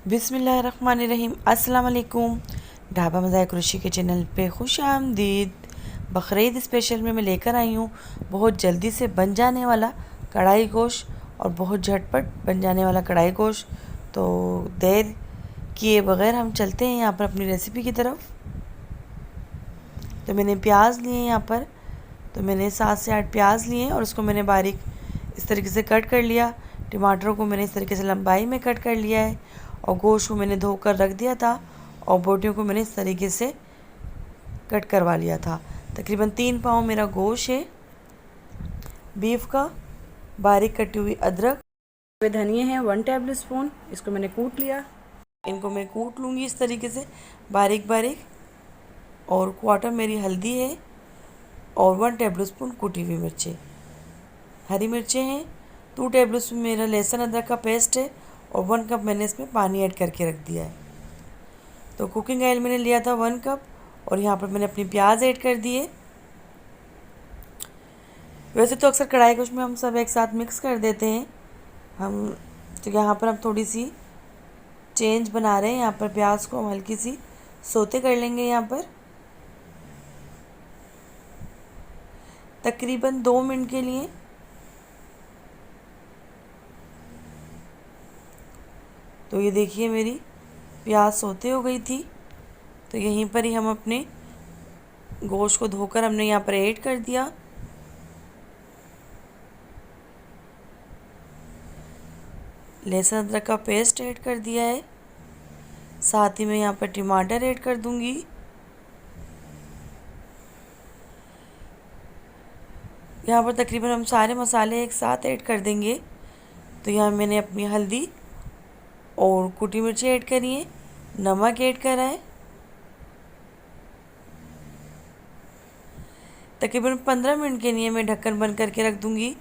बिस्मिल्लाहिर्रहमानिर्रहीम। अस्सलाम वालेकुम। ढाबा मज़ाक ऋषि के चैनल पे खुश आमदीद। बकरीद स्पेशल में मैं लेकर आई हूँ बहुत जल्दी से बन जाने वाला कढ़ाई गोश्त और बहुत झटपट बन जाने वाला कढ़ाई गोश्त। तो देर किए बगैर हम चलते हैं यहाँ पर अपनी रेसिपी की तरफ। तो मैंने प्याज लिए यहाँ पर, तो मैंने 7 से 8 प्याज लिए और उसको मैंने बारीक इस तरीके से कट कर लिया। टमाटरों को मैंने इस तरीके से लंबाई में कट कर लिया है और गोश्त को मैंने धोकर रख दिया था और बोटियों को मैंने इस तरीके से कट करवा लिया था। तकरीबन 3 पाव मेरा गोश्त है बीफ का। बारीक कटी हुई अदरक, धनिया है 1 टेबल स्पून, इसको मैंने कूट लिया। इनको मैं कूट लूँगी इस तरीके से बारीक बारीक। और क्वार्टर मेरी हल्दी है और 1 टेबल स्पून कुटी हुई मिर्चें, हरी मिर्चें हैं। 2 टेबल स्पून मेरा लहसुन अदरक का पेस्ट है और 1 कप मैंने इसमें पानी ऐड करके रख दिया है। तो कुकिंग ऑयल मैंने लिया था 1 कप और यहाँ पर मैंने अपनी प्याज ऐड कर दिए। वैसे तो अक्सर कढ़ाई गोश्त में हम सब एक साथ मिक्स कर देते हैं हम, तो यहाँ पर हम थोड़ी सी चेंज बना रहे हैं। यहाँ पर प्याज को हम हल्की सी सोते कर लेंगे यहाँ पर तकरीबन 2 मिनट के लिए। तो ये देखिए मेरी प्याज सोते हो गई थी। तो यहीं पर ही हम अपने गोश्त को धोकर हमने यहाँ पर ऐड कर दिया। लहसुन अदरक का पेस्ट ऐड कर दिया है, साथ ही मैं यहाँ पर टमाटर ऐड कर दूंगी। यहाँ पर तकरीबन हम सारे मसाले एक साथ ऐड कर देंगे। तो यहाँ मैंने अपनी हल्दी और कुटी मिर्ची ऐड करी है, नमक ऐड करा है। तकरीबन 15 मिनट के लिए मैं ढक्कन बंद करके रख दूंगी।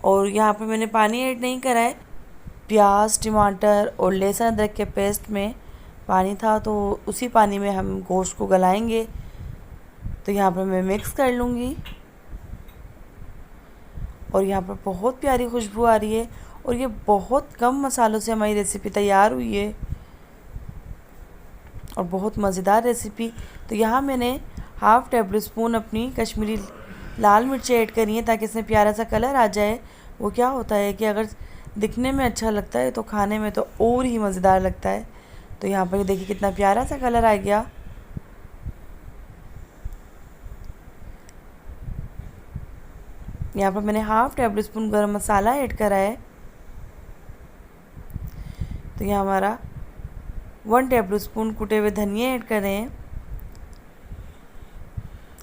और यहाँ पर मैंने पानी ऐड नहीं करा है। प्याज, टमाटर और लहसुन अदरक के पेस्ट में पानी था तो उसी पानी में हम गोश्त को गलाएंगे। तो यहाँ पर मैं मिक्स कर लूँगी और यहाँ पर बहुत प्यारी खुशबू आ रही है और ये बहुत कम मसालों से हमारी रेसिपी तैयार हुई है और बहुत मज़ेदार रेसिपी। तो यहाँ मैंने 1/2 टेबल स्पून अपनी कश्मीरी लाल मिर्ची ऐड करी है ताकि इसमें प्यारा सा कलर आ जाए। वो क्या होता है कि अगर दिखने में अच्छा लगता है तो खाने में तो और ही मज़ेदार लगता है। तो यहाँ पर देखिए कितना प्यारा सा कलर आ गया। यहाँ पर मैंने 1/2 टेबल स्पून गरम मसाला ऐड करा है। तो यहाँ हमारा 1 टेबल स्पून कुटे हुए धनिया ऐड कर रहे हैं।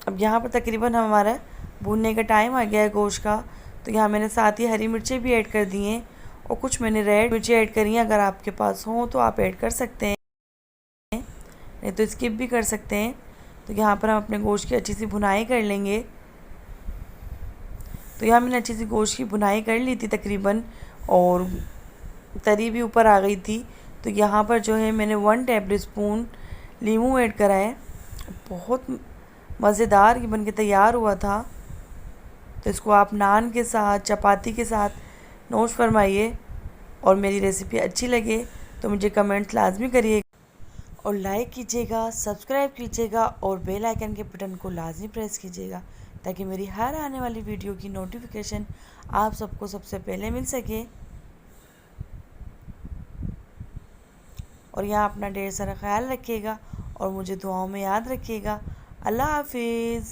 अब यहाँ पर तकरीबन हमारा भूनने का टाइम आ गया है गोश्त का। तो यहाँ मैंने साथ ही हरी मिर्चें भी ऐड कर दी हैं और कुछ मैंने रेड मिर्ची ऐड करी हैं। अगर आपके पास हो तो आप ऐड कर सकते हैं, नहीं तो स्किप भी कर सकते हैं। तो यहाँ पर हम अपने गोश्त की अच्छी सी भुनाई कर लेंगे। तो यहाँ मैंने अच्छी सी गोश्त की भुनाई कर ली थी तकरीबन और तरी भी ऊपर आ गई थी। तो यहाँ पर जो है मैंने 1 टेबल स्पून नींबू ऐड करा है। बहुत मज़ेदार ये बनके तैयार हुआ था। तो इसको आप नान के साथ, चपाती के साथ नोश फरमाइए। और मेरी रेसिपी अच्छी लगे तो मुझे कमेंट्स लाजमी करिए और लाइक कीजिएगा, सब्सक्राइब कीजिएगा और बेल आइकन के बटन को लाजमी प्रेस कीजिएगा ताकि मेरी हर आने वाली वीडियो की नोटिफिकेशन आप सबको सबसे पहले मिल सके। और यहाँ अपना ढेर सारा ख्याल रखिएगा और मुझे दुआओं में याद रखिएगा। अल्लाह हाफिज़।